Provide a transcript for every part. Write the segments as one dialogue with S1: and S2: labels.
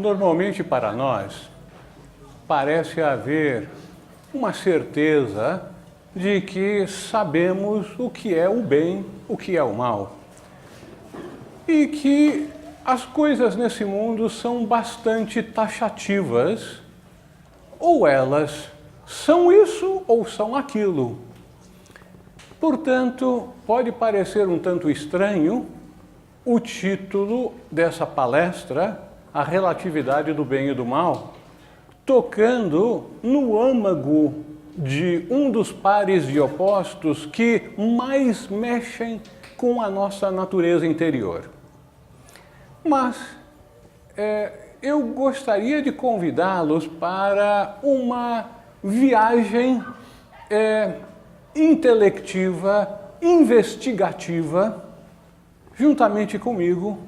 S1: Normalmente para nós, parece haver uma certeza de que sabemos o que é o bem, o que é o mal. E que as coisas nesse mundo são bastante taxativas, ou elas são isso ou são aquilo. Portanto, pode parecer um tanto estranho o título dessa palestra, A Relatividade do Bem e do Mal, tocando no âmago de um dos pares de opostos que mais mexem com a nossa natureza interior. Mas eu gostaria de convidá-los para uma viagem intelectiva, investigativa, juntamente comigo,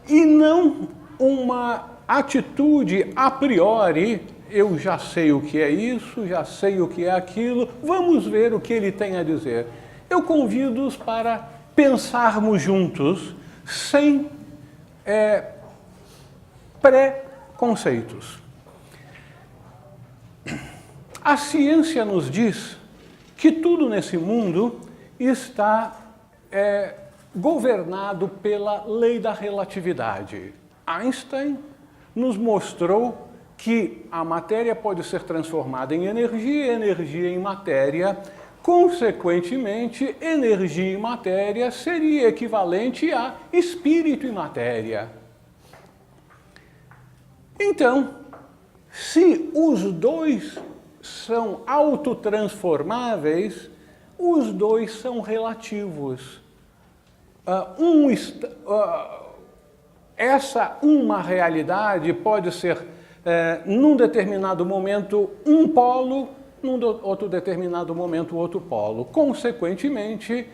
S1: e não uma atitude a priori, eu já sei o que é isso, já sei o que é aquilo, vamos ver o que ele tem a dizer. Eu convido-os para pensarmos juntos, sem pré-conceitos. A ciência nos diz que tudo nesse mundo está governado pela lei da relatividade. Einstein nos mostrou que a matéria pode ser transformada em energia, energia em matéria. Consequentemente, energia e matéria seria equivalente a espírito e matéria. Então, se os dois são autotransformáveis, os dois são relativos. Uma realidade pode ser, num determinado momento, um polo, num outro determinado momento, outro polo. Consequentemente,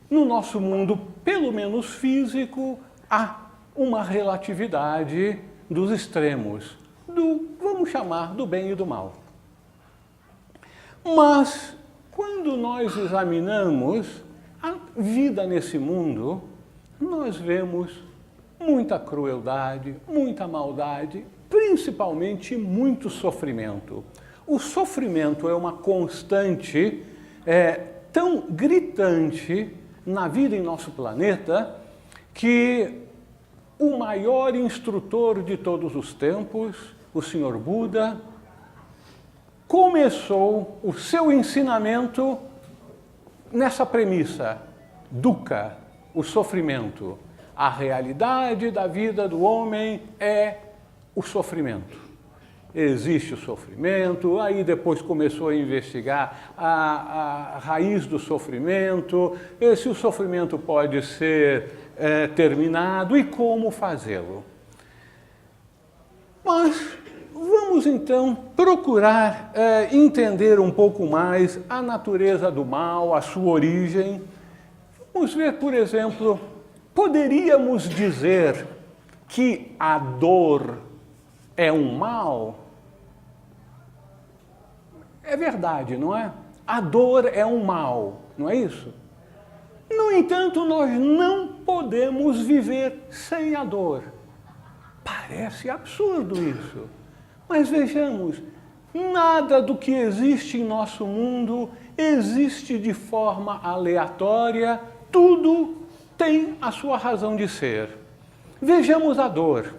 S1: no nosso mundo, pelo menos físico, há uma relatividade dos extremos, vamos chamar, do bem e do mal. Mas, quando nós examinamos a vida nesse mundo, nós vemos muita crueldade, muita maldade, principalmente muito sofrimento. O sofrimento é uma constante tão gritante na vida em nosso planeta que o maior instrutor de todos os tempos, o Senhor Buda, começou o seu ensinamento nessa premissa: dukkha, o sofrimento. A realidade da vida do homem é o sofrimento. Existe o sofrimento, aí depois começou a investigar a raiz do sofrimento, se o sofrimento pode ser terminado e como fazê-lo. Mas vamos então procurar entender um pouco mais a natureza do mal, a sua origem. Vamos ver, por exemplo, poderíamos dizer que a dor é um mal? É verdade, não é? A dor é um mal, não é isso? No entanto, nós não podemos viver sem a dor. Parece absurdo isso. Mas vejamos, nada do que existe em nosso mundo existe de forma aleatória, tudo tem a sua razão de ser. Vejamos a dor.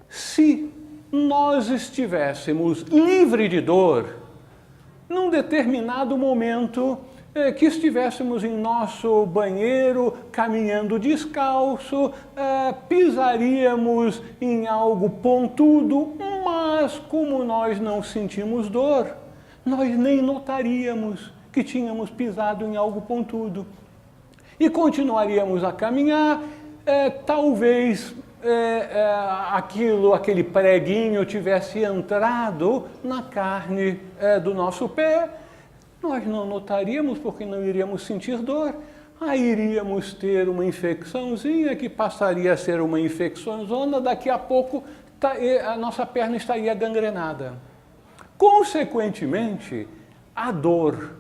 S1: Se nós estivéssemos livres de dor, num determinado momento que estivéssemos em nosso banheiro, caminhando descalço, pisaríamos em algo pontudo, mas como nós não sentimos dor, nós nem notaríamos que tínhamos pisado em algo pontudo. E continuaríamos a caminhar, talvez aquele preguinho tivesse entrado na carne do nosso pé, nós não notaríamos porque não iríamos sentir dor. Aí iríamos ter uma infecçãozinha que passaria a ser uma infecçãozona, daqui a pouco a nossa perna estaria gangrenada. Consequentemente, a dor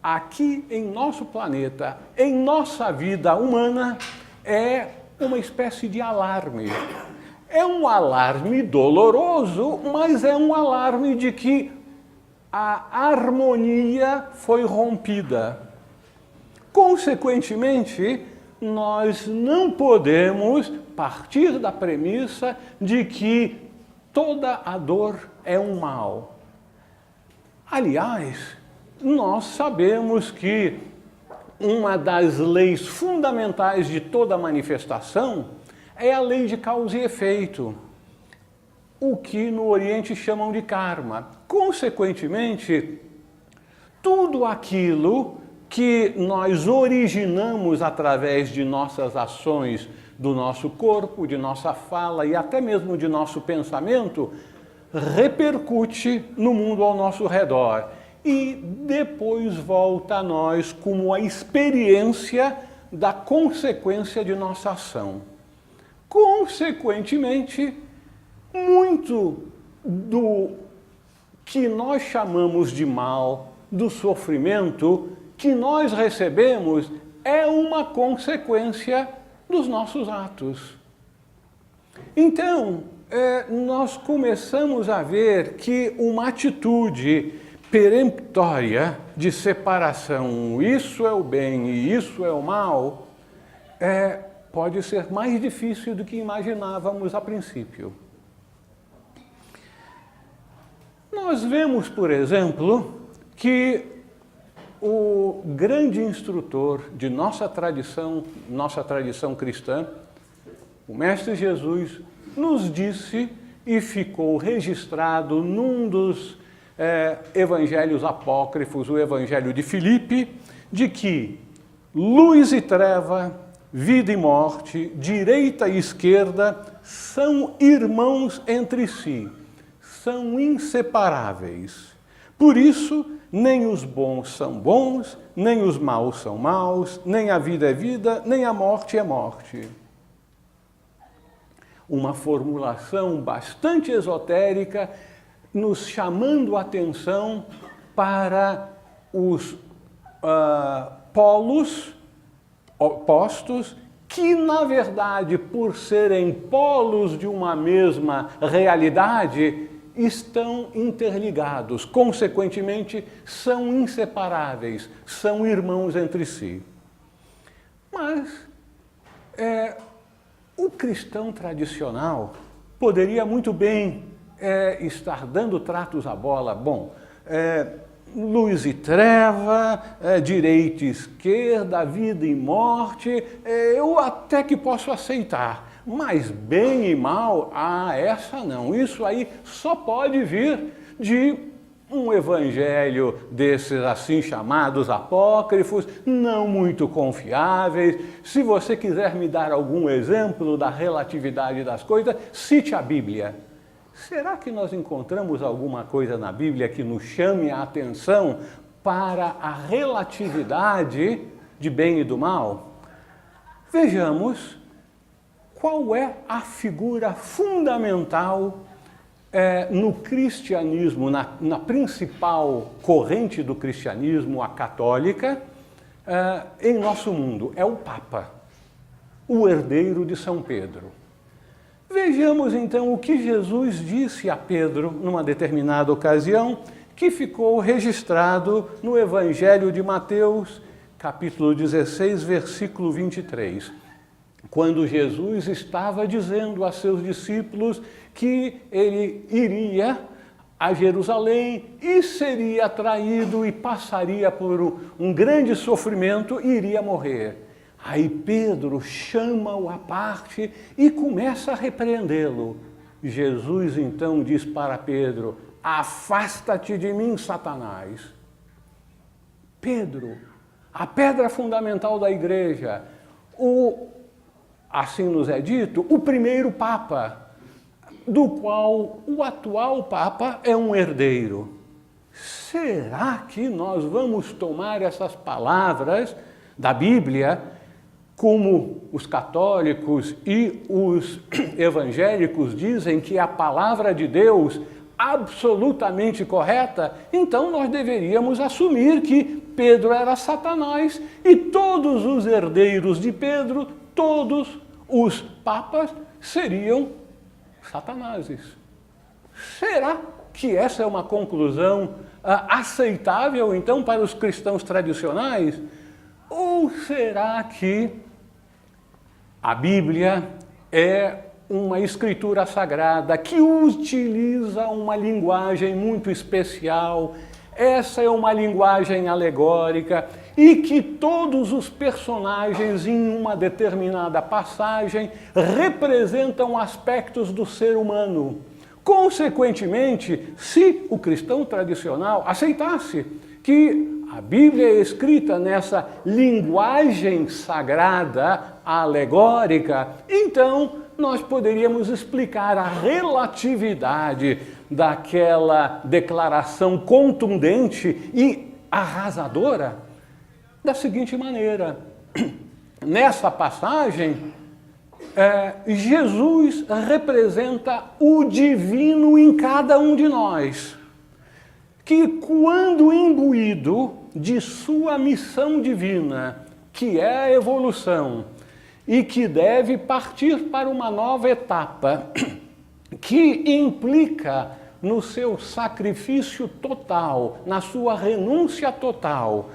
S1: aqui em nosso planeta, em nossa vida humana, é uma espécie de alarme. É um alarme doloroso, mas é um alarme de que a harmonia foi rompida. Consequentemente, nós não podemos partir da premissa de que toda a dor é um mal. Aliás, nós sabemos que uma das leis fundamentais de toda manifestação é a lei de causa e efeito, o que no Oriente chamam de karma. Consequentemente, tudo aquilo que nós originamos através de nossas ações, do nosso corpo, de nossa fala e até mesmo de nosso pensamento, repercute no mundo ao nosso redor e depois volta a nós como a experiência da consequência de nossa ação. Consequentemente, muito do que nós chamamos de mal, do sofrimento que nós recebemos, é uma consequência dos nossos atos. Então, nós começamos a ver que uma atitude peremptória de separação, isso é o bem e isso é o mal, pode ser mais difícil do que imaginávamos a princípio. Nós vemos, por exemplo, que o grande instrutor de nossa tradição cristã, o Mestre Jesus, nos disse e ficou registrado num dos evangelhos apócrifos, o Evangelho de Filipe, de que luz e treva, vida e morte, direita e esquerda são irmãos entre si, são inseparáveis. Por isso, nem os bons são bons, nem os maus são maus, nem a vida é vida, nem a morte é morte. Uma formulação bastante esotérica, nos chamando a atenção para os polos opostos, que, na verdade, por serem polos de uma mesma realidade, estão interligados, consequentemente, são inseparáveis, são irmãos entre si. Mas o cristão tradicional poderia muito bem estar dando tratos à bola. Bom, luz e treva, direita e esquerda, vida e morte, eu até que posso aceitar. Mas bem e mal, essa não. Isso aí só pode vir de um evangelho desses assim chamados apócrifos, não muito confiáveis. Se você quiser me dar algum exemplo da relatividade das coisas, cite a Bíblia. Será que nós encontramos alguma coisa na Bíblia que nos chame a atenção para a relatividade de bem e do mal? Vejamos qual é a figura fundamental no cristianismo, na principal corrente do cristianismo, a católica, em nosso mundo. É o Papa, o herdeiro de São Pedro. Vejamos então o que Jesus disse a Pedro numa determinada ocasião, que ficou registrado no Evangelho de Mateus, capítulo 16, versículo 23. Quando Jesus estava dizendo a seus discípulos que ele iria a Jerusalém e seria traído e passaria por um grande sofrimento e iria morrer. Aí Pedro chama-o à parte e começa a repreendê-lo. Jesus então diz para Pedro: afasta-te de mim, Satanás. Pedro, a pedra fundamental da igreja, assim nos é dito, o primeiro Papa, do qual o atual Papa é um herdeiro. Será que nós vamos tomar essas palavras da Bíblia, como os católicos e os evangélicos dizem que é a palavra de Deus absolutamente correta? Então nós deveríamos assumir que Pedro era Satanás e todos os herdeiros de Pedro, todos os papas, seriam satanases. Será que essa é uma conclusão aceitável, então, para os cristãos tradicionais? Ou será que a Bíblia é uma escritura sagrada que utiliza uma linguagem muito especial? Essa é uma linguagem alegórica e que todos os personagens em uma determinada passagem representam aspectos do ser humano. Consequentemente, se o cristão tradicional aceitasse que a Bíblia é escrita nessa linguagem sagrada, alegórica, então nós poderíamos explicar a relatividade daquela declaração contundente e arrasadora da seguinte maneira. Nessa passagem, Jesus representa o divino em cada um de nós, que quando imbuído de sua missão divina, que é a evolução, e que deve partir para uma nova etapa, que implica no seu sacrifício total, na sua renúncia total,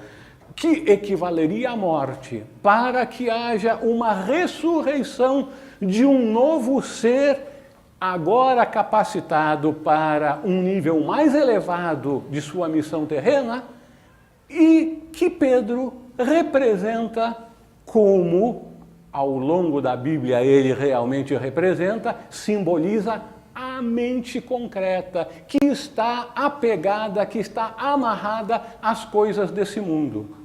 S1: que equivaleria à morte, para que haja uma ressurreição de um novo ser, agora capacitado para um nível mais elevado de sua missão terrena, e que Pedro representa como, ao longo da Bíblia ele realmente representa, simboliza a mente concreta, que está apegada, que está amarrada às coisas desse mundo.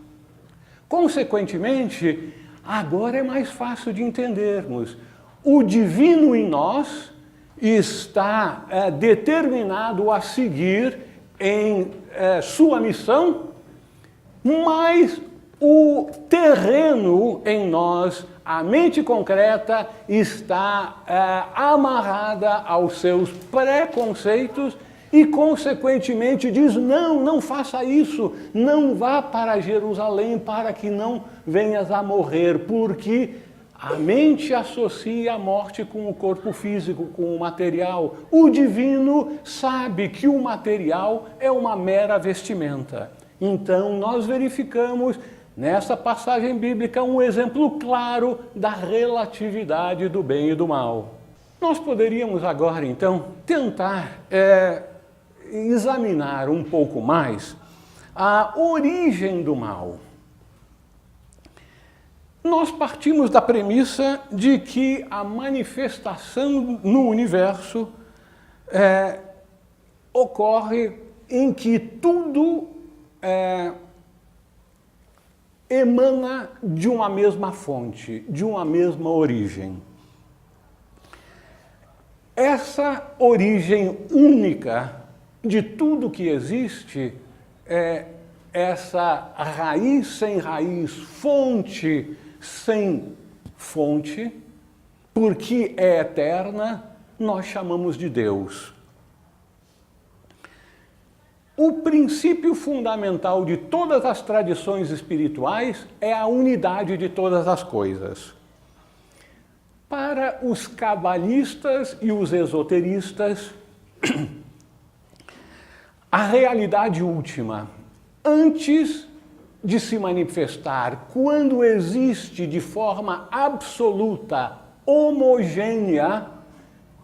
S1: Consequentemente, agora é mais fácil de entendermos. O divino em nós está determinado a seguir em sua missão, mas o terreno em nós, a mente concreta, está amarrada aos seus preconceitos e, consequentemente, diz, não faça isso, não vá para Jerusalém para que não venhas a morrer, porque a mente associa a morte com o corpo físico, com o material. O divino sabe que o material é uma mera vestimenta. Então, nós verificamos nessa passagem bíblica um exemplo claro da relatividade do bem e do mal. Nós poderíamos agora, então, tentar examinar um pouco mais a origem do mal. Nós partimos da premissa de que a manifestação no universo ocorre em que tudo emana de uma mesma fonte, de uma mesma origem. Essa origem única de tudo que existe é essa raiz sem raiz, fonte sem fonte, porque é eterna, nós chamamos de Deus. O princípio fundamental de todas as tradições espirituais é a unidade de todas as coisas. Para os cabalistas e os esoteristas, a realidade última, antes de se manifestar, quando existe de forma absoluta, homogênea,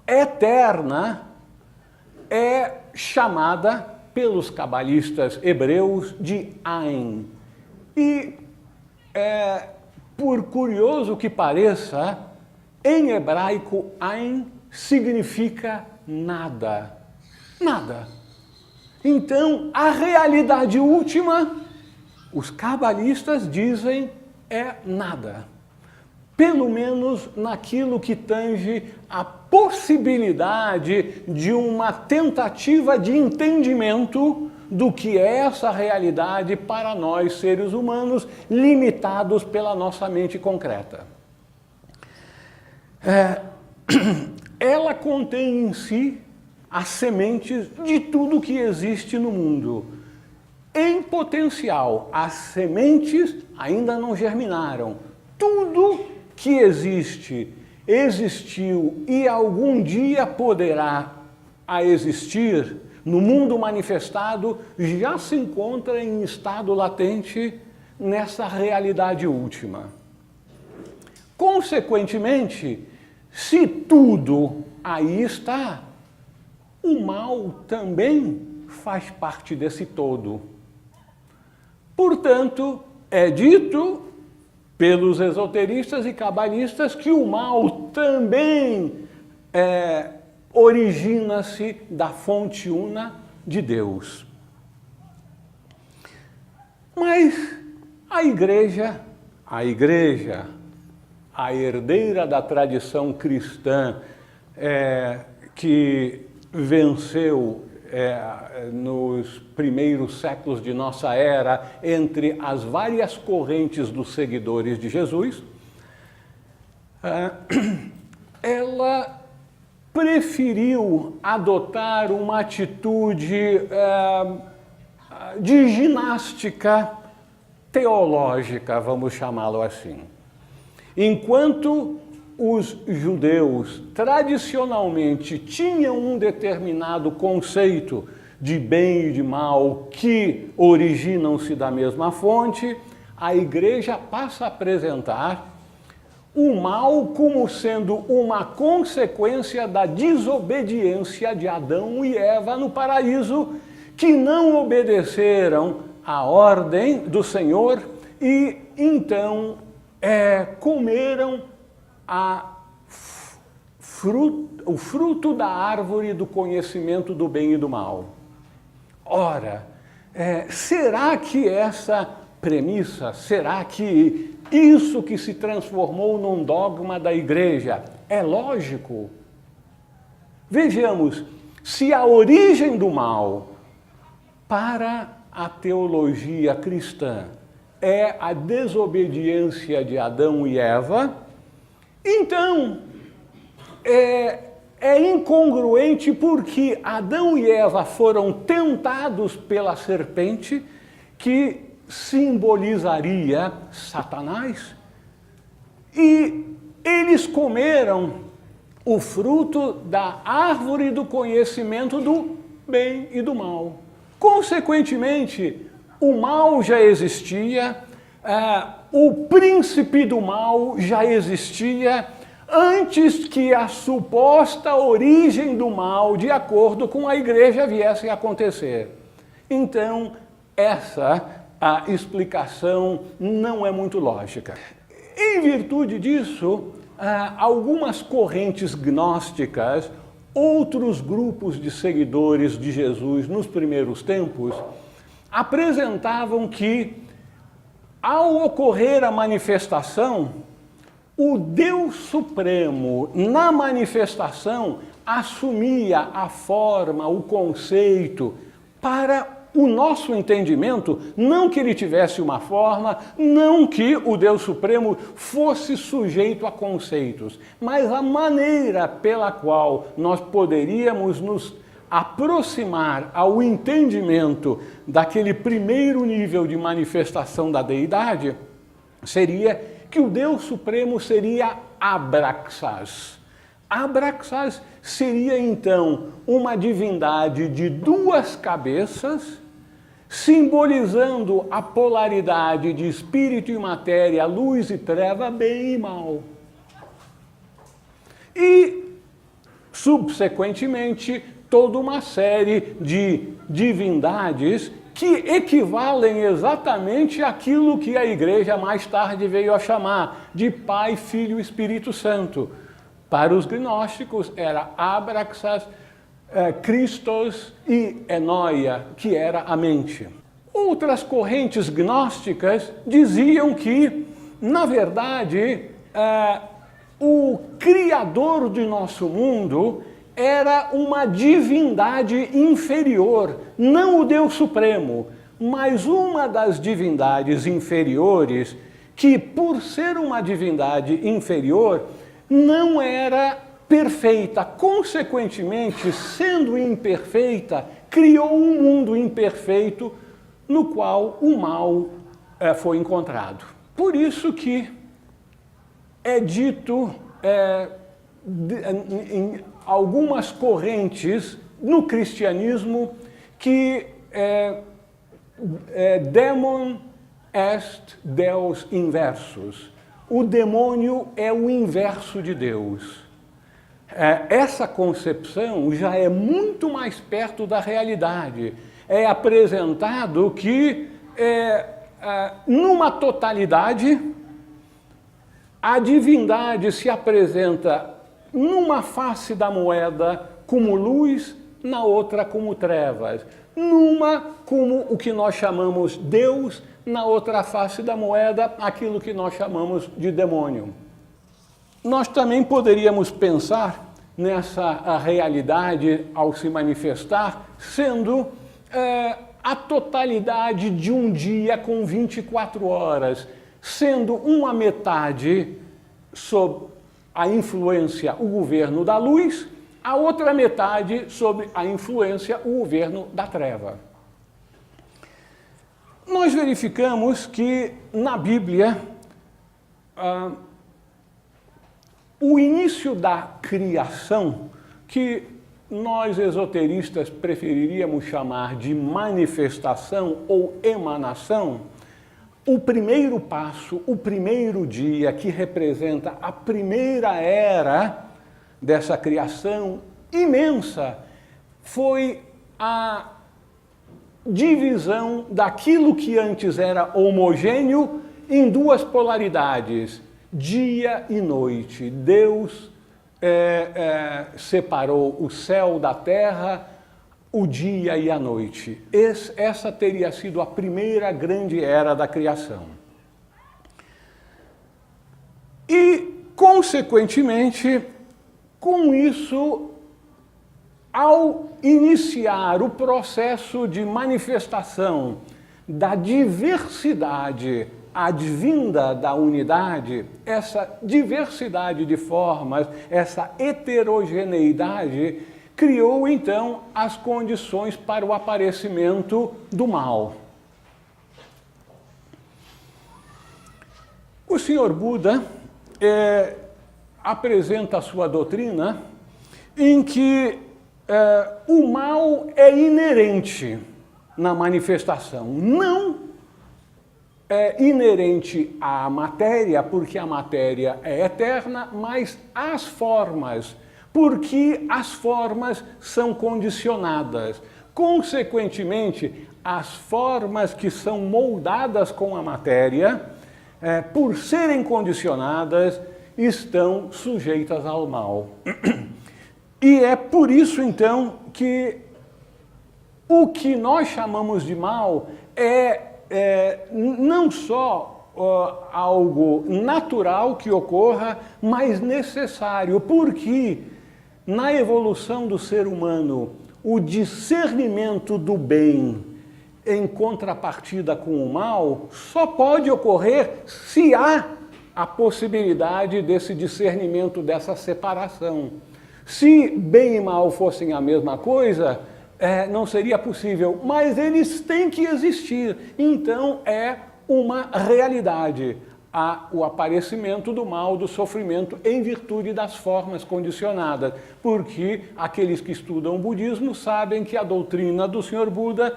S1: eterna, é chamada pelos cabalistas hebreus de Ain. E, por curioso que pareça, em hebraico, Ain significa nada. Nada. Então, a realidade última, os cabalistas dizem, é nada. Pelo menos naquilo que tange a possibilidade de uma tentativa de entendimento do que é essa realidade para nós, seres humanos, limitados pela nossa mente concreta. Ela contém em si as sementes de tudo que existe no mundo. Em potencial, as sementes ainda não germinaram. Tudo que existe existiu e algum dia poderá a existir, no mundo manifestado, já se encontra em estado latente nessa realidade última. Consequentemente, se tudo aí está, o mal também faz parte desse todo. Portanto, é dito pelos esoteristas e cabalistas que o mal também origina-se da fonte una de Deus. Mas a igreja, a herdeira da tradição cristã, que venceu nos primeiros séculos de nossa era entre as várias correntes dos seguidores de Jesus, ela preferiu adotar uma atitude de ginástica teológica, vamos chamá-lo assim. Enquanto os judeus tradicionalmente tinham um determinado conceito de bem e de mal que originam-se da mesma fonte, a igreja passa a apresentar o mal como sendo uma consequência da desobediência de Adão e Eva no paraíso, que não obedeceram à ordem do Senhor e então comeram o fruto da árvore do conhecimento do bem e do mal. Ora, será que essa premissa, será que isso que se transformou num dogma da igreja é lógico? Vejamos, se a origem do mal para a teologia cristã é a desobediência de Adão e Eva, então é incongruente porque Adão e Eva foram tentados pela serpente, que simbolizaria Satanás, e eles comeram o fruto da árvore do conhecimento do bem e do mal. Consequentemente, o mal já existia, o príncipe do mal já existia antes que a suposta origem do mal, de acordo com a igreja, viesse a acontecer. Então, a explicação não é muito lógica. Em virtude disso, algumas correntes gnósticas, outros grupos de seguidores de Jesus nos primeiros tempos, apresentavam que, ao ocorrer a manifestação, o Deus Supremo, na manifestação, assumia a forma, o conceito, para o nosso entendimento, não que ele tivesse uma forma, não que o Deus Supremo fosse sujeito a conceitos, mas a maneira pela qual nós poderíamos nos aproximar ao entendimento daquele primeiro nível de manifestação da deidade seria que o Deus Supremo seria Abraxas. Abraxas seria, então, uma divindade de duas cabeças, simbolizando a polaridade de espírito e matéria, luz e treva, bem e mal. E, subsequentemente, toda uma série de divindades que equivalem exatamente àquilo que a igreja mais tarde veio a chamar de Pai, Filho e Espírito Santo. Para os gnósticos era Abraxas, Christos e Enóia, que era a mente. Outras correntes gnósticas diziam que, na verdade, o Criador de nosso mundo era uma divindade inferior, não o Deus Supremo, mas uma das divindades inferiores que, por ser uma divindade inferior, não era perfeita. Consequentemente, sendo imperfeita, criou um mundo imperfeito no qual o mal foi encontrado. Por isso que é dito em algumas correntes no cristianismo que demon est Deus inversus. O demônio é o inverso de Deus. Essa concepção já é muito mais perto da realidade. É apresentado que, numa totalidade, a divindade se apresenta numa face da moeda como luz, na outra como trevas. Numa como o que nós chamamos Deus, na outra face da moeda aquilo que nós chamamos de demônio. Nós também poderíamos pensar nessa realidade ao se manifestar sendo a totalidade de um dia com 24 horas, sendo uma metade sob a influência, o governo da luz, a outra metade sob a influência, o governo da treva. Nós verificamos que na Bíblia o início da criação, que nós esoteristas preferiríamos chamar de manifestação ou emanação, o primeiro passo, o primeiro dia que representa a primeira era dessa criação imensa, foi a divisão daquilo que antes era homogêneo em duas polaridades, dia e noite. Deus separou o céu da terra, o dia e a noite. Essa teria sido a primeira grande era da criação. E, consequentemente, com isso, ao iniciar o processo de manifestação da diversidade advinda da unidade, essa diversidade de formas, essa heterogeneidade, criou então as condições para o aparecimento do mal. O Senhor Buda apresenta a sua doutrina em que o mal é inerente na manifestação, não é inerente à matéria, porque a matéria é eterna, mas às formas, porque as formas são condicionadas. Consequentemente, as formas que são moldadas com a matéria, por serem condicionadas, estão sujeitas ao mal. E é por isso, então, que o que nós chamamos de mal não só algo natural que ocorra, mas necessário, porque na evolução do ser humano, o discernimento do bem em contrapartida com o mal só pode ocorrer se há a possibilidade desse discernimento, dessa separação. Se bem e mal fossem a mesma coisa, não seria possível, mas eles têm que existir. Então é uma realidade o aparecimento do mal, do sofrimento, em virtude das formas condicionadas, porque aqueles que estudam o budismo sabem que a doutrina do Senhor Buda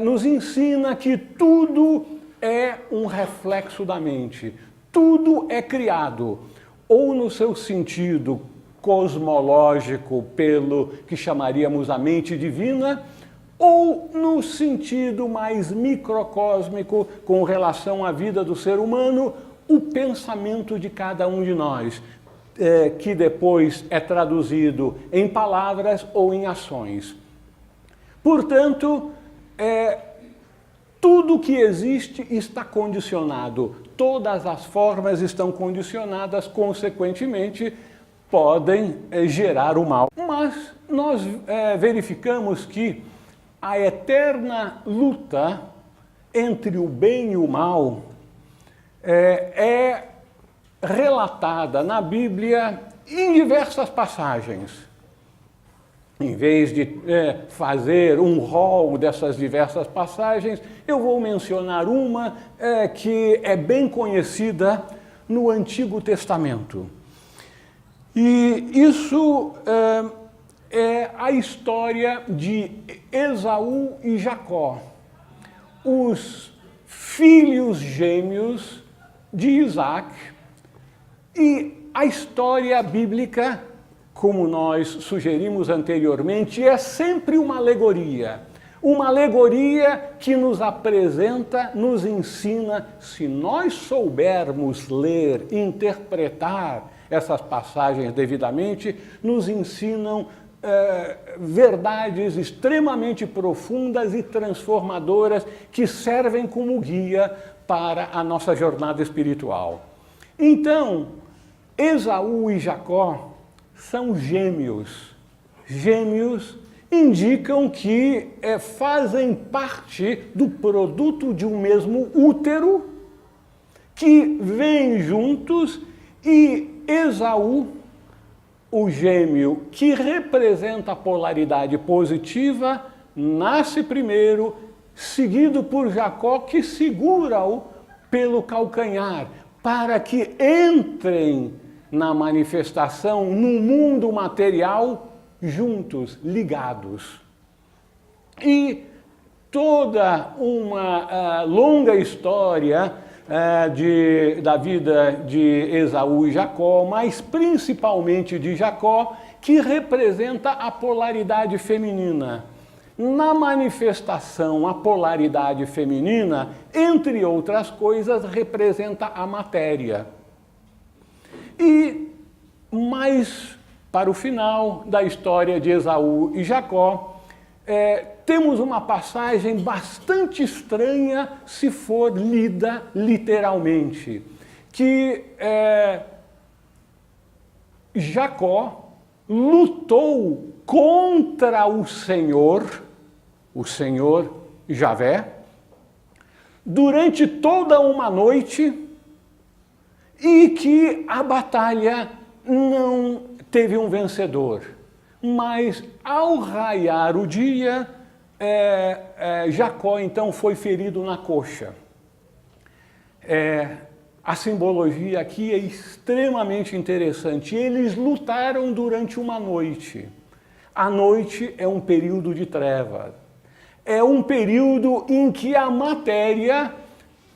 S1: nos ensina que tudo é um reflexo da mente, tudo é criado, ou no seu sentido cosmológico, pelo que chamaríamos a mente divina, ou no sentido mais microcósmico, com relação à vida do ser humano, o pensamento de cada um de nós, que depois é traduzido em palavras ou em ações. Portanto, tudo que existe está condicionado, todas as formas estão condicionadas, consequentemente, podem gerar o mal. Mas nós verificamos que a eterna luta entre o bem e o mal é relatada na Bíblia em diversas passagens. Em vez de fazer um rol dessas diversas passagens, eu vou mencionar uma que é bem conhecida no Antigo Testamento. E isso é a história de Esaú e Jacó, os filhos gêmeos de Isaac. E a história bíblica, como nós sugerimos anteriormente, é sempre uma alegoria que nos apresenta, nos ensina, se nós soubermos ler, interpretar essas passagens devidamente, nos ensinam verdades extremamente profundas e transformadoras que servem como guia para a nossa jornada espiritual. Então, Esaú e Jacó são gêmeos. Gêmeos indicam que fazem parte do produto de um mesmo útero, que vêm juntos, e Esaú, o gêmeo que representa a polaridade positiva, nasce primeiro, seguido por Jacó, que segura-o pelo calcanhar, para que entrem na manifestação, no mundo material, juntos, ligados. E toda uma longa história da vida de Esaú e Jacó, mas principalmente de Jacó, que representa a polaridade feminina. Na manifestação, a polaridade feminina, entre outras coisas, representa a matéria. E mais para o final da história de Esaú e Jacó, temos uma passagem bastante estranha se for lida literalmente, que Jacó lutou contra o Senhor Javé, durante toda uma noite, e que a batalha não teve um vencedor. Mas, ao raiar o dia, Jacó, então, foi ferido na coxa. A simbologia aqui é extremamente interessante. Eles lutaram durante uma noite. A noite é um período de trevas. É um período em que a matéria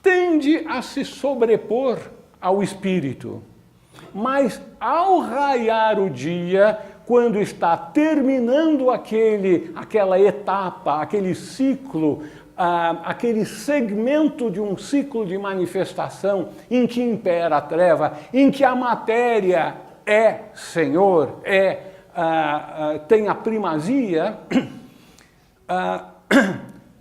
S1: tende a se sobrepor ao espírito. Mas, ao raiar o dia, quando está terminando aquela etapa, aquele ciclo, aquele segmento de um ciclo de manifestação em que impera a treva, em que a matéria é Senhor, tem a primazia,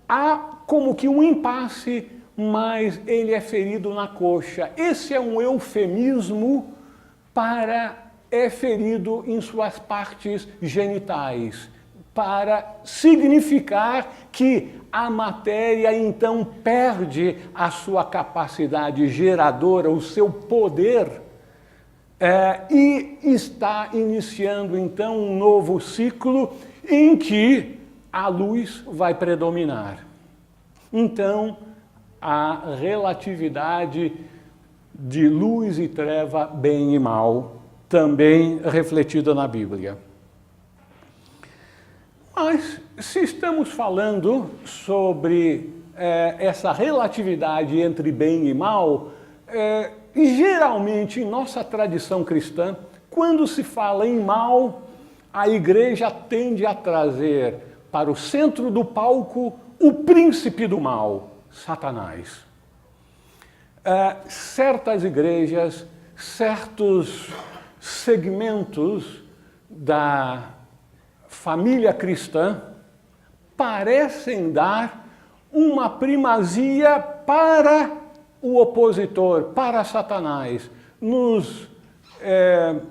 S1: há como que um impasse, mas ele é ferido na coxa. Esse é um eufemismo para é ferido em suas partes genitais, para significar que a matéria então perde a sua capacidade geradora, o seu poder, e está iniciando então um novo ciclo em que a luz vai predominar. Então, a relatividade de luz e treva, bem e mal, também refletida na Bíblia. Mas, se estamos falando sobre essa relatividade entre bem e mal, geralmente, em nossa tradição cristã, quando se fala em mal, a igreja tende a trazer para o centro do palco o príncipe do mal, Satanás. Certas igrejas, certos segmentos da família cristã parecem dar uma primazia para o opositor, para Satanás.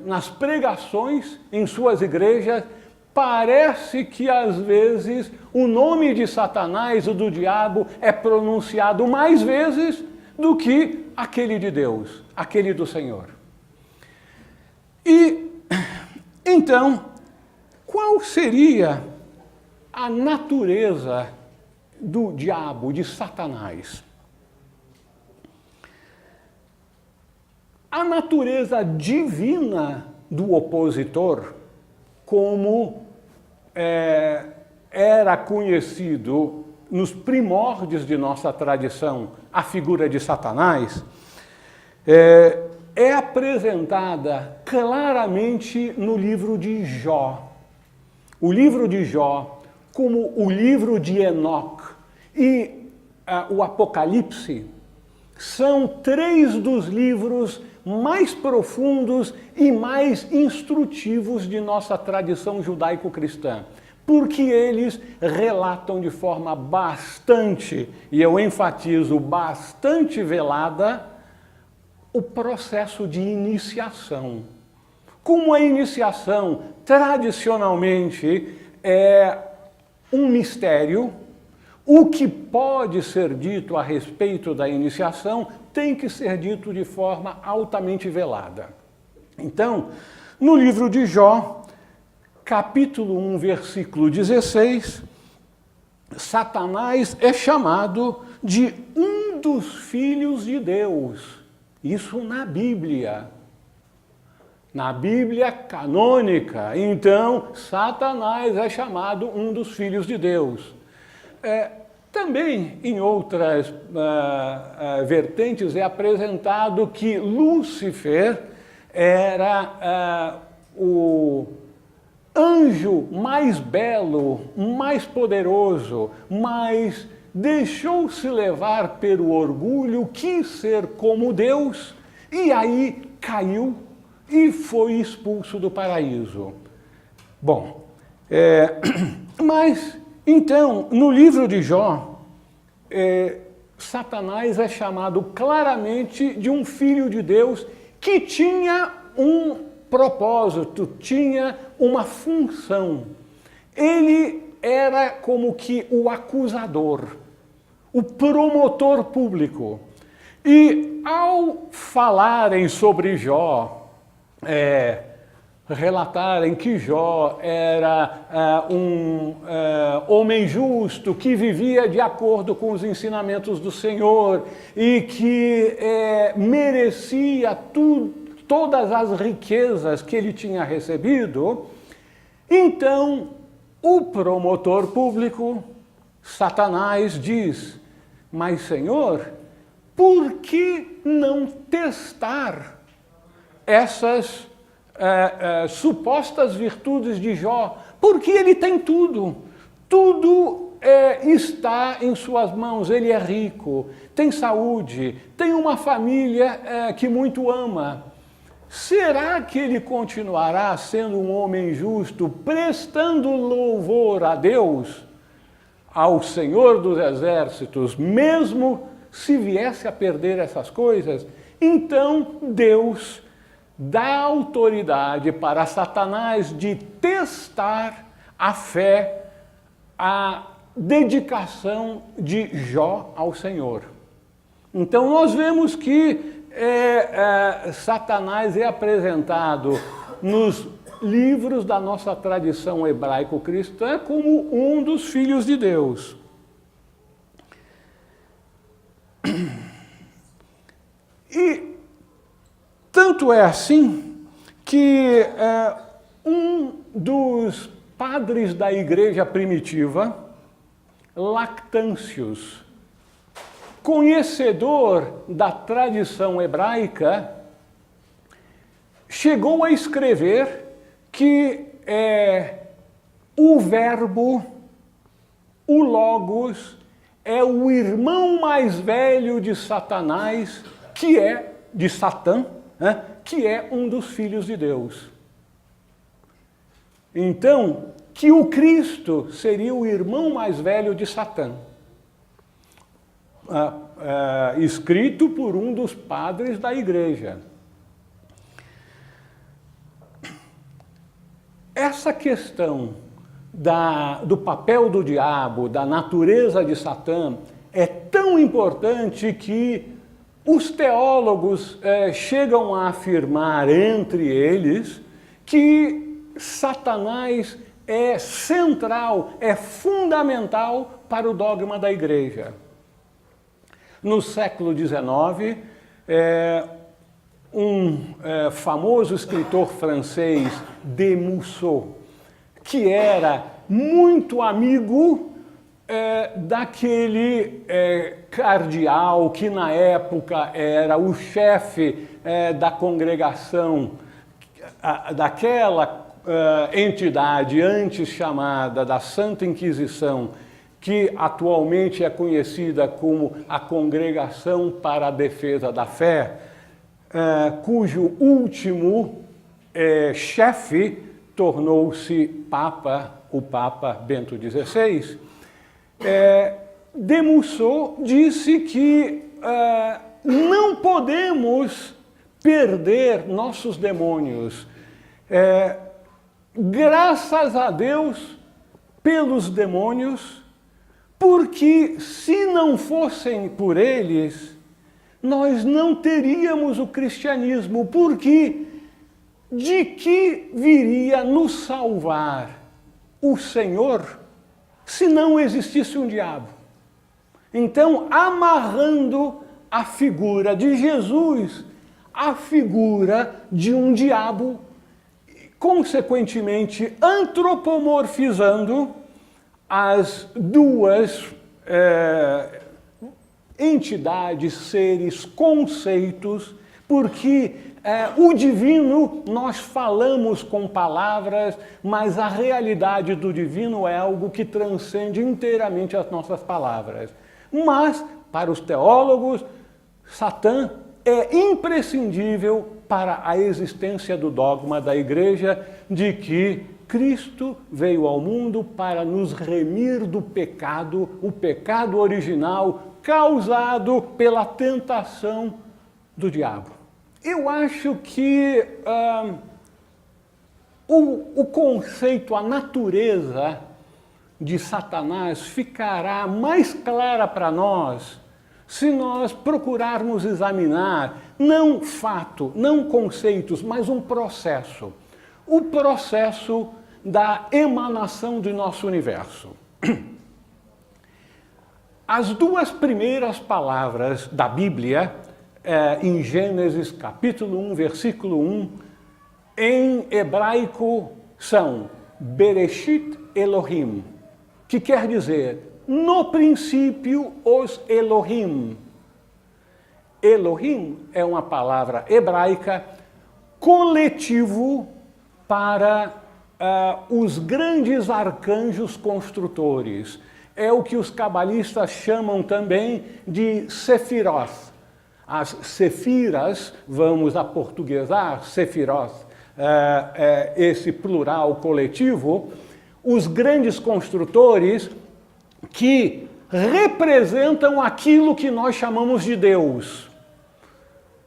S1: Nas pregações em suas igrejas, parece que às vezes o nome de Satanás ou do diabo é pronunciado mais vezes do que aquele de Deus, aquele do Senhor. E então, qual seria a natureza do diabo, de Satanás? A natureza divina do opositor, como era conhecido nos primórdios de nossa tradição a figura de Satanás, é apresentada claramente no livro de Jó. O livro de Jó, como o livro de Enoque e o Apocalipse, são 3 dos livros mais profundos e mais instrutivos de nossa tradição judaico-cristã, porque eles relatam de forma bastante, e eu enfatizo, bastante velada, o processo de iniciação. Como a iniciação, tradicionalmente, é um mistério, o que pode ser dito a respeito da iniciação tem que ser dito de forma altamente velada. Então, no livro de Jó, capítulo 1, versículo 16, Satanás é chamado de um dos filhos de Deus. Isso na Bíblia canônica. Então, Satanás é chamado um dos filhos de Deus. Também, em outras vertentes, é apresentado que Lúcifer era o anjo mais belo, mais poderoso, mas deixou-se levar pelo orgulho, quis ser como Deus, e aí caiu e foi expulso do paraíso. Bom, mas, então, no livro de Jó, Satanás é chamado claramente de um filho de Deus que tinha um propósito, tinha uma função. Ele era como que o acusador, o promotor público. E ao falarem sobre Jó, relatarem que Jó era um homem justo, que vivia de acordo com os ensinamentos do Senhor e que merecia todas as riquezas que ele tinha recebido, então o promotor público, Satanás, diz: mas, Senhor, por que não testar essas supostas virtudes de Jó? Porque ele tem tudo. Tudo está em suas mãos. Ele é rico, tem saúde, tem uma família que muito ama. Será que ele continuará sendo um homem justo, prestando louvor a Deus, ao Senhor dos Exércitos, mesmo se viesse a perder essas coisas? Então Deus dá autoridade para Satanás de testar a fé, a dedicação de Jó ao Senhor. Então nós vemos que Satanás é apresentado nos livros da nossa tradição hebraico-cristã como um dos filhos de Deus. E tanto é assim que um dos padres da igreja primitiva, Lactâncios, conhecedor da tradição hebraica, chegou a escrever que o verbo, o Logos, é o irmão mais velho de Satanás, que é de Satã, que é um dos filhos de Deus. Então, que o Cristo seria o irmão mais velho de Satã. Escrito por um dos padres da igreja. Essa questão do papel do diabo, da natureza de Satã, é tão importante que os teólogos chegam a afirmar entre eles que Satanás é central, é fundamental para o dogma da igreja. No século XIX, famoso escritor francês, de Mousseau, que era muito amigo daquele cardeal que na época era o chefe da congregação, daquela entidade antes chamada da Santa Inquisição, que atualmente é conhecida como a Congregação para a Defesa da Fé, cujo último chefe tornou-se Papa, o Papa Bento XVI. De Mousseau disse que não podemos perder nossos demônios. Graças a Deus pelos demônios, porque se não fossem por eles, nós não teríamos o cristianismo, porque de que viria nos salvar o Senhor se não existisse um diabo? Então, amarrando a figura de Jesus à figura de um diabo, consequentemente antropomorfizando as duas entidades, seres, conceitos, porque o divino nós falamos com palavras, mas a realidade do divino é algo que transcende inteiramente as nossas palavras. Mas, para os teólogos, Satã é imprescindível para a existência do dogma da Igreja de que Cristo veio ao mundo para nos remir do pecado, o pecado original causado pela tentação do diabo. Eu acho que o conceito, a natureza de Satanás ficará mais clara para nós se nós procurarmos examinar não fato, não conceitos, mas um processo. O processo da emanação do nosso universo. As duas primeiras palavras da Bíblia, em Gênesis capítulo 1, versículo 1, em hebraico são Bereshit Elohim, que quer dizer, no princípio os Elohim. Elohim é uma palavra hebraica coletivo para os grandes arcanjos construtores. É o que os cabalistas chamam também de Sefiroth. As sefiras, vamos aportuguesar, Sefiroth, esse plural coletivo, os grandes construtores que representam aquilo que nós chamamos de Deus.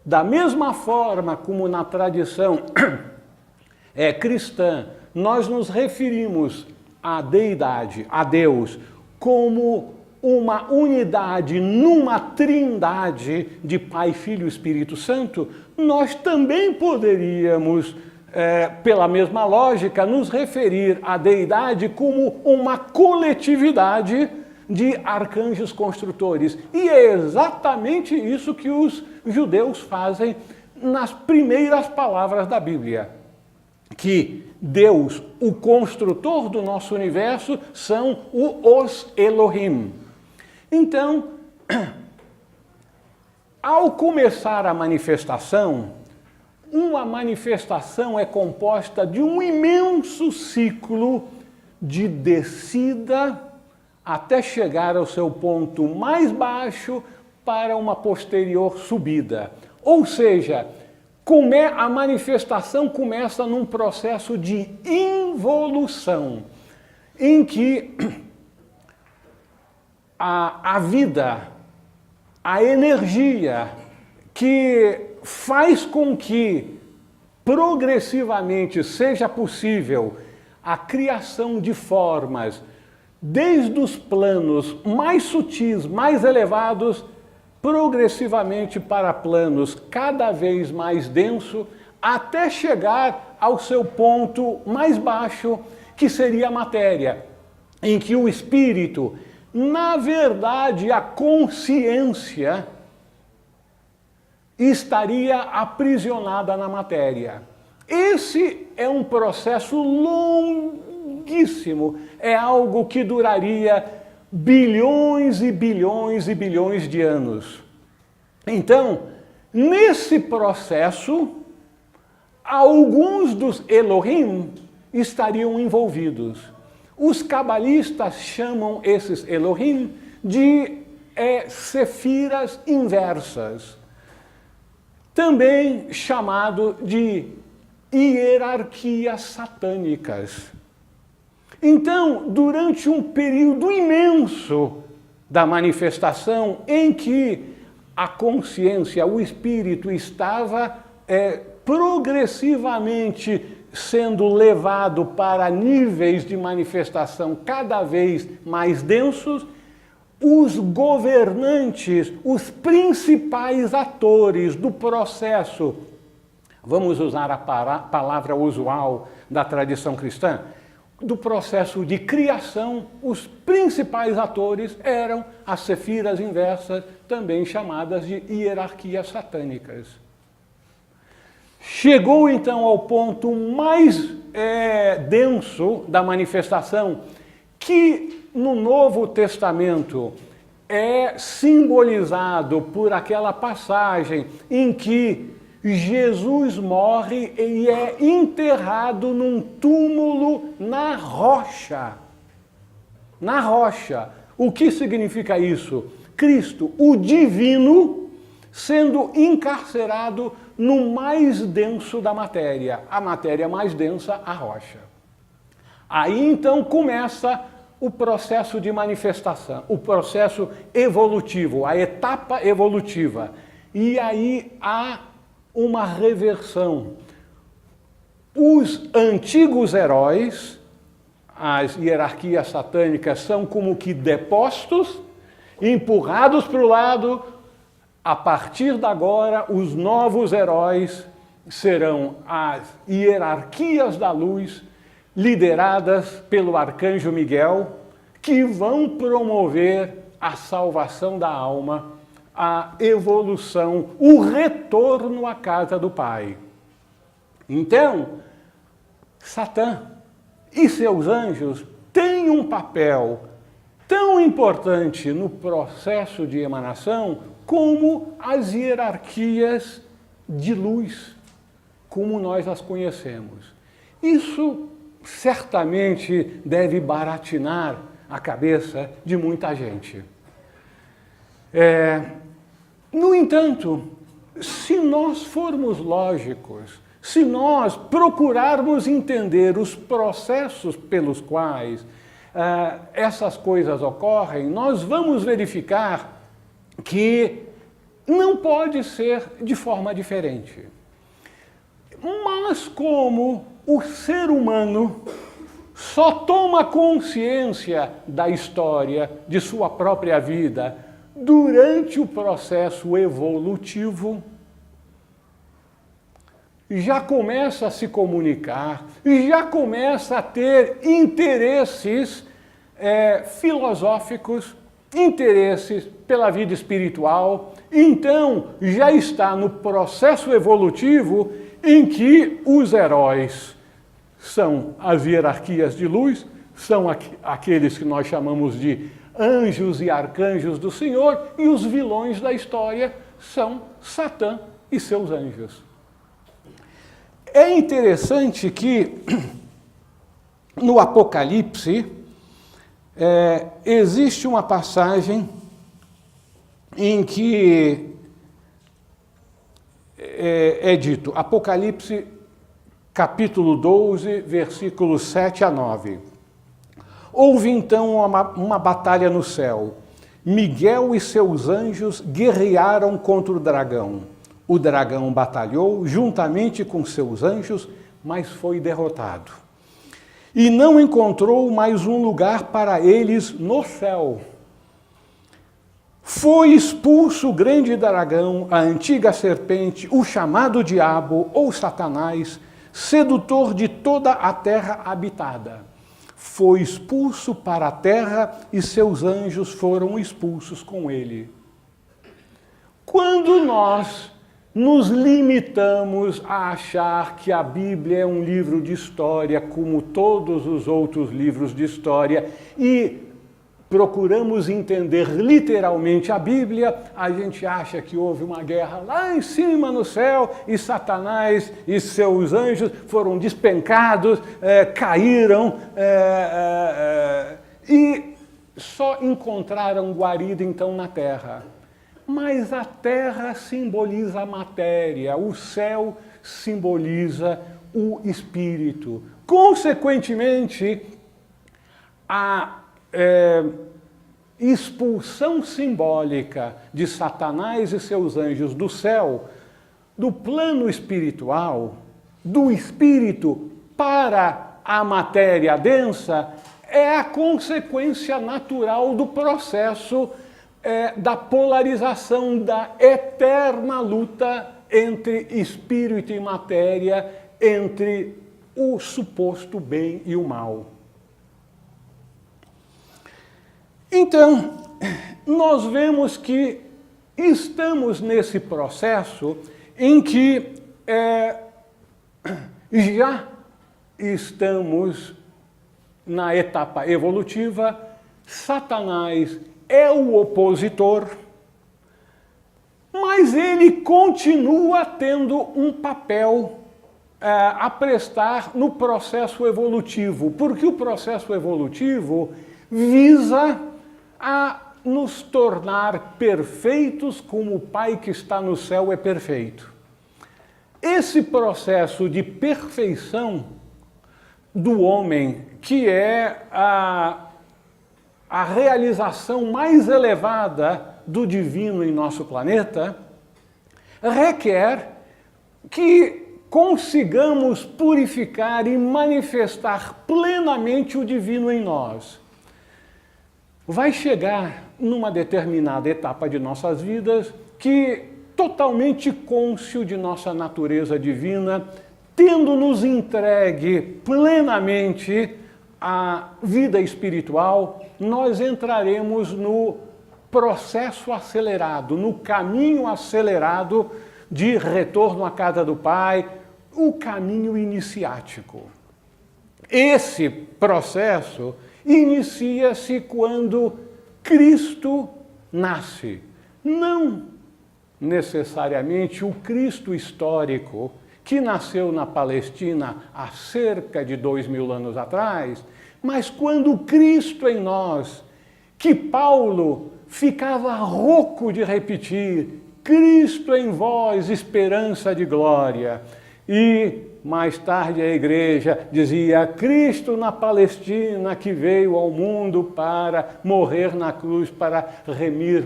S1: Da mesma forma como na tradição cristã, nós nos referimos à deidade, a Deus, como uma unidade numa trindade de Pai, Filho e Espírito Santo, nós também poderíamos, pela mesma lógica, nos referir à deidade como uma coletividade de arcanjos construtores. E é exatamente isso que os judeus fazem nas primeiras palavras da Bíblia. Que Deus, o construtor do nosso universo, são os Elohim. Então, ao começar a manifestação, uma manifestação é composta de um imenso ciclo de descida até chegar ao seu ponto mais baixo para uma posterior subida. Ou seja, a manifestação começa num processo de involução, em que a vida, a energia que faz com que progressivamente seja possível a criação de formas, desde os planos mais sutis, mais elevados, progressivamente para planos cada vez mais densos, até chegar ao seu ponto mais baixo, que seria a matéria, em que o espírito, na verdade, a consciência, estaria aprisionada na matéria. Esse é um processo longuíssimo, é algo que duraria bilhões e bilhões e bilhões de anos. Então, nesse processo, alguns dos Elohim estariam envolvidos. Os cabalistas chamam esses Elohim de sefiras inversas, também chamado de hierarquias satânicas. Então, durante um período imenso da manifestação em que a consciência, o espírito estava progressivamente sendo levado para níveis de manifestação cada vez mais densos, os governantes, os principais atores do processo, vamos usar a palavra usual da tradição cristã, do processo de criação, os principais atores eram as sefiras inversas, também chamadas de hierarquias satânicas. Chegou então ao ponto mais denso da manifestação, que no Novo Testamento é simbolizado por aquela passagem em que Jesus morre e é enterrado num túmulo na rocha. Na rocha. O que significa isso? Cristo, o divino, sendo encarcerado no mais denso da matéria. A matéria mais densa, a rocha. Aí então começa o processo de manifestação, o processo evolutivo, a etapa evolutiva. E aí há uma reversão. Os antigos heróis, as hierarquias satânicas, são como que depostos, empurrados para o lado. A partir de agora, os novos heróis serão as hierarquias da luz, lideradas pelo arcanjo Miguel, que vão promover a salvação da alma, a evolução, o retorno à casa do Pai. Então, Satã e seus anjos têm um papel tão importante no processo de emanação como as hierarquias de luz, como nós as conhecemos. Isso certamente deve baratinar a cabeça de muita gente. No entanto, se nós formos lógicos, se nós procurarmos entender os processos pelos quais essas coisas ocorrem, nós vamos verificar que não pode ser de forma diferente. Mas como o ser humano só toma consciência da história, de sua própria vida, durante o processo evolutivo, já começa a se comunicar, já começa a ter interesses filosóficos, interesses pela vida espiritual, então já está no processo evolutivo em que os heróis são as hierarquias de luz, são aqueles que nós chamamos de anjos e arcanjos do Senhor, e os vilões da história são Satã e seus anjos. É interessante que no Apocalipse existe uma passagem em que é dito, Apocalipse capítulo 12, versículos 7 a 9. Houve então uma batalha no céu. Miguel e seus anjos guerrearam contra o dragão. O dragão batalhou juntamente com seus anjos, mas foi derrotado. E não encontrou mais um lugar para eles no céu. Foi expulso o grande dragão, a antiga serpente, o chamado diabo ou Satanás, sedutor de toda a terra habitada. Foi expulso para a terra e seus anjos foram expulsos com ele. Quando nós nos limitamos a achar que a Bíblia é um livro de história como todos os outros livros de história e procuramos entender literalmente a Bíblia. A gente acha que houve uma guerra lá em cima no céu e Satanás e seus anjos foram despencados, caíram e só encontraram guarida então na terra. Mas a terra simboliza a matéria, o céu simboliza o espírito. Consequentemente, a expulsão simbólica de Satanás e seus anjos do céu, do plano espiritual, do espírito para a matéria densa, é a consequência natural do processo da polarização, da eterna luta entre espírito e matéria, entre o suposto bem e o mal. Então, nós vemos que estamos nesse processo em que já estamos na etapa evolutiva. Satanás é o opositor, mas ele continua tendo um papel a prestar no processo evolutivo, porque o processo evolutivo visa a nos tornar perfeitos como o Pai que está no céu é perfeito. Esse processo de perfeição do homem, que é a realização mais elevada do divino em nosso planeta, requer que consigamos purificar e manifestar plenamente o divino em nós. Vai chegar numa determinada etapa de nossas vidas que, totalmente cônscio de nossa natureza divina, tendo-nos entregue plenamente à vida espiritual, nós entraremos no processo acelerado, no caminho acelerado de retorno à casa do Pai, o caminho iniciático. Esse processo inicia-se quando Cristo nasce. Não necessariamente o Cristo histórico que nasceu na Palestina há cerca de 2000 anos atrás, mas quando Cristo em nós, que Paulo ficava rouco de repetir, Cristo em vós, esperança de glória. E mais tarde a igreja dizia, Cristo na Palestina que veio ao mundo para morrer na cruz, para remir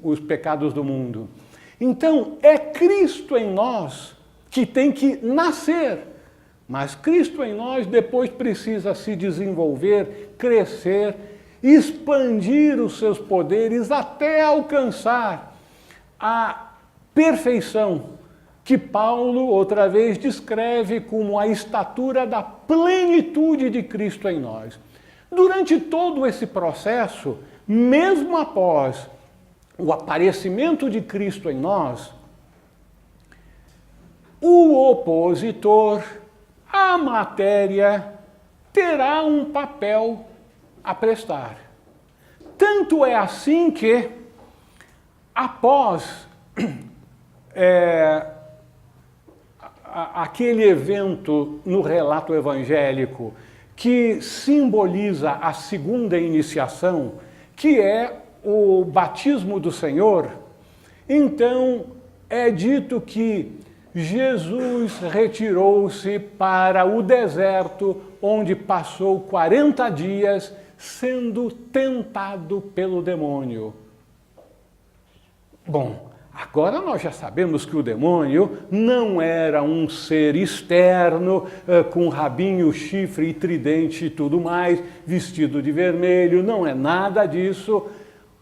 S1: os pecados do mundo. Então, é Cristo em nós que tem que nascer, mas Cristo em nós depois precisa se desenvolver, crescer, expandir os seus poderes até alcançar a perfeição que Paulo, outra vez, descreve como a estatura da plenitude de Cristo em nós. Durante todo esse processo, mesmo após o aparecimento de Cristo em nós, o opositor, a matéria, terá um papel a prestar. Tanto é assim que, após aquele evento no relato evangélico que simboliza a segunda iniciação, que é o batismo do Senhor, então é dito que Jesus retirou-se para o deserto, onde passou 40 dias sendo tentado pelo demônio. Bom, agora nós já sabemos que o demônio não era um ser externo, com rabinho, chifre e tridente e tudo mais, vestido de vermelho, não é nada disso.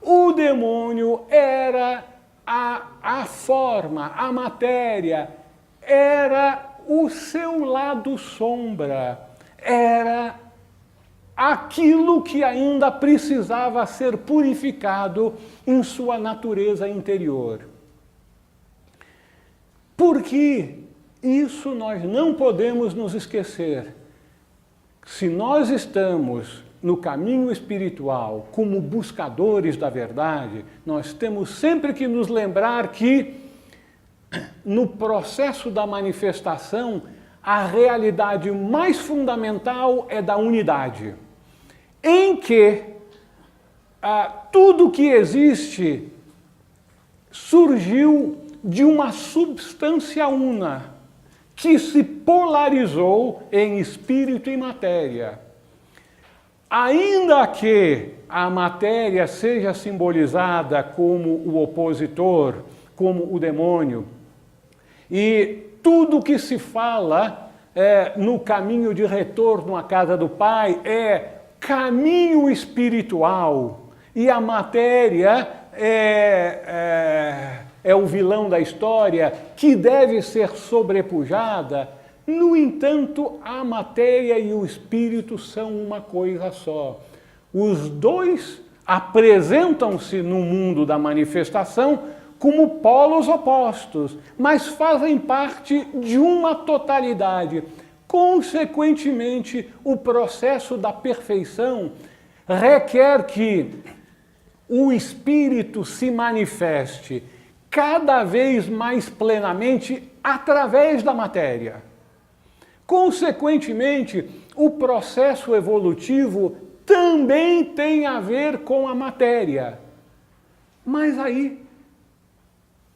S1: O demônio era a forma, a matéria, era o seu lado sombra, era aquilo que ainda precisava ser purificado em sua natureza interior. Porque isso nós não podemos nos esquecer. Se nós estamos no caminho espiritual como buscadores da verdade, nós temos sempre que nos lembrar que no processo da manifestação, a realidade mais fundamental é da unidade, em que tudo que existe surgiu de uma substância una, que se polarizou em espírito e matéria. Ainda que a matéria seja simbolizada como o opositor, como o demônio, e tudo que se fala no caminho de retorno à casa do Pai é caminho espiritual, e a matéria é o vilão da história que deve ser sobrepujada. No entanto, a matéria e o espírito são uma coisa só. Os dois apresentam-se no mundo da manifestação como polos opostos, mas fazem parte de uma totalidade. Consequentemente, o processo da perfeição requer que o espírito se manifeste cada vez mais plenamente através da matéria. Consequentemente, o processo evolutivo também tem a ver com a matéria. Mas aí,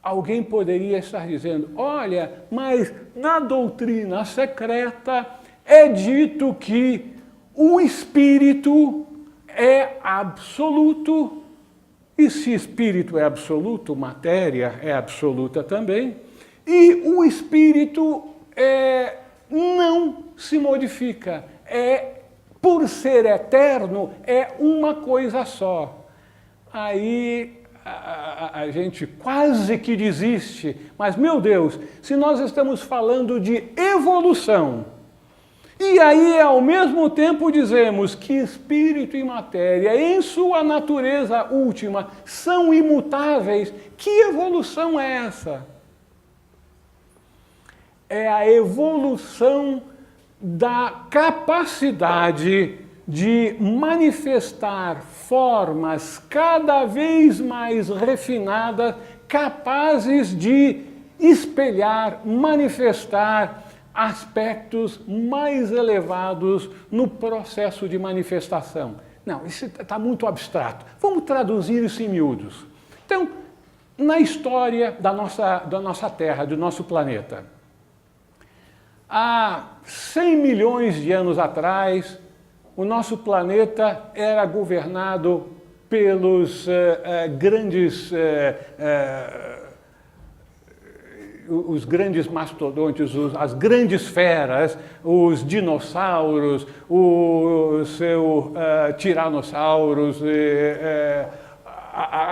S1: alguém poderia estar dizendo, olha, mas na doutrina secreta é dito que o espírito é absoluto. E se espírito é absoluto, matéria é absoluta também. E o espírito não se modifica. Por ser eterno, é uma coisa só. Aí a gente quase que desiste. Mas, meu Deus, se nós estamos falando de evolução, e aí, ao mesmo tempo, dizemos que espírito e matéria, em sua natureza última, são imutáveis, que evolução é essa? É a evolução da capacidade de manifestar formas cada vez mais refinadas, capazes de espelhar, manifestar aspectos mais elevados no processo de manifestação. Não, isso está muito abstrato. Vamos traduzir isso em miúdos. Então, na história da nossa Terra, do nosso planeta, há 100 milhões de anos atrás, o nosso planeta era governado pelos os grandes mastodontes, as grandes feras, os dinossauros, os tiranossauros,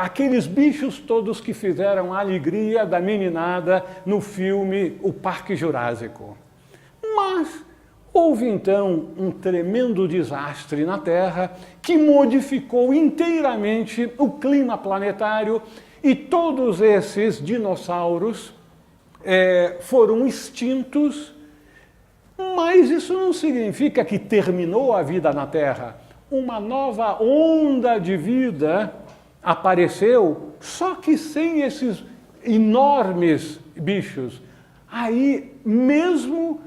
S1: aqueles bichos todos que fizeram a alegria da meninada no filme O Parque Jurássico. Mas houve então um tremendo desastre na Terra que modificou inteiramente o clima planetário e todos esses dinossauros foram extintos, mas isso não significa que terminou a vida na Terra. Uma nova onda de vida apareceu, só que sem esses enormes bichos. Aí mesmo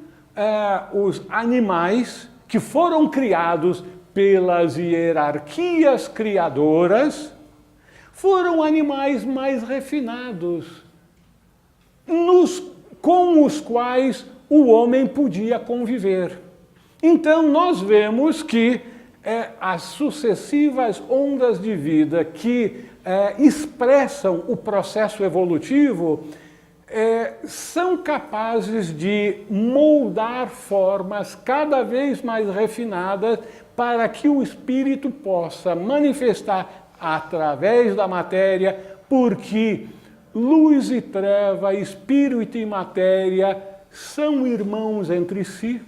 S1: os animais que foram criados pelas hierarquias criadoras foram animais mais refinados, com os quais o homem podia conviver. Então, nós vemos que as sucessivas ondas de vida que expressam o processo evolutivo são capazes de moldar formas cada vez mais refinadas para que o espírito possa manifestar através da matéria, porque luz e treva, espírito e matéria são irmãos entre si,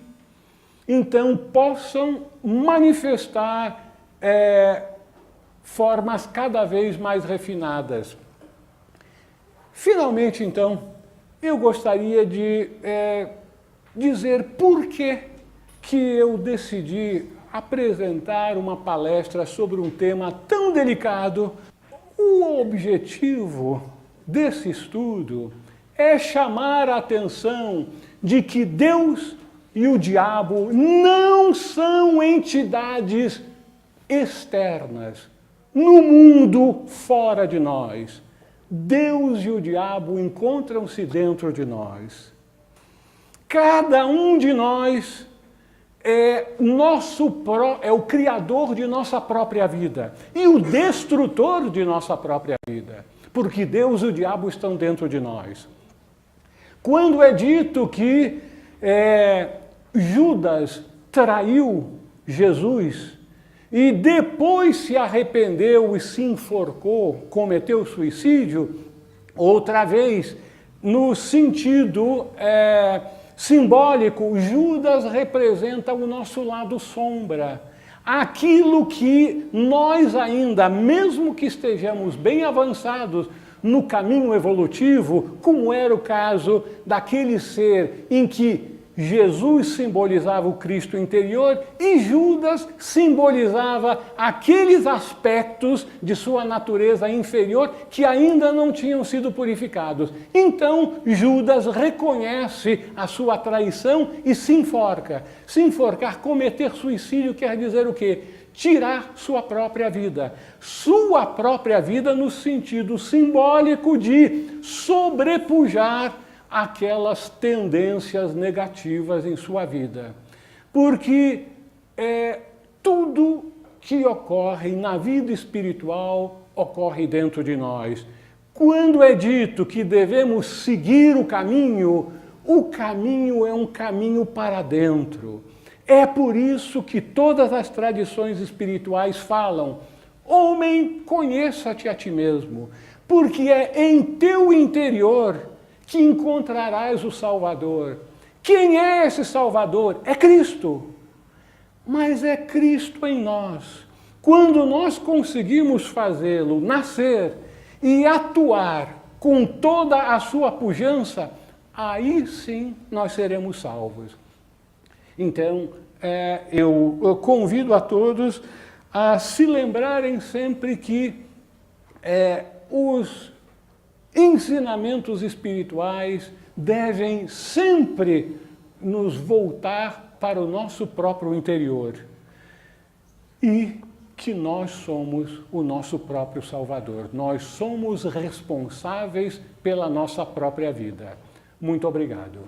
S1: então possam manifestar formas cada vez mais refinadas. Finalmente, então, eu gostaria de dizer por que eu decidi apresentar uma palestra sobre um tema tão delicado. O objetivo desse estudo é chamar a atenção de que Deus e o diabo não são entidades externas, no mundo fora de nós. Deus e o diabo encontram-se dentro de nós. Cada um de nós é o criador de nossa própria vida e o destrutor de nossa própria vida, porque Deus e o diabo estão dentro de nós. Quando é dito que Judas traiu Jesus e depois se arrependeu e se enforcou, cometeu suicídio, outra vez, no sentido simbólico, Judas representa o nosso lado sombra. Aquilo que nós ainda, mesmo que estejamos bem avançados no caminho evolutivo, como era o caso daquele ser em que Jesus simbolizava o Cristo interior e Judas simbolizava aqueles aspectos de sua natureza inferior que ainda não tinham sido purificados. Então, Judas reconhece a sua traição e se enforca. Se enforcar, cometer suicídio, quer dizer o quê? Tirar sua própria vida. Sua própria vida no sentido simbólico de sobrepujar aquelas tendências negativas em sua vida. Porque tudo que ocorre na vida espiritual ocorre dentro de nós. Quando é dito que devemos seguir o caminho é um caminho para dentro. É por isso que todas as tradições espirituais falam: homem, conheça-te a ti mesmo, porque é em teu interior que encontrarás o Salvador. Quem é esse Salvador? É Cristo. Mas é Cristo em nós. Quando nós conseguimos fazê-lo nascer e atuar com toda a sua pujança, aí sim nós seremos salvos. Então, eu convido a todos a se lembrarem sempre que os ensinamentos espirituais devem sempre nos voltar para o nosso próprio interior e que nós somos o nosso próprio Salvador. Nós somos responsáveis pela nossa própria vida. Muito obrigado.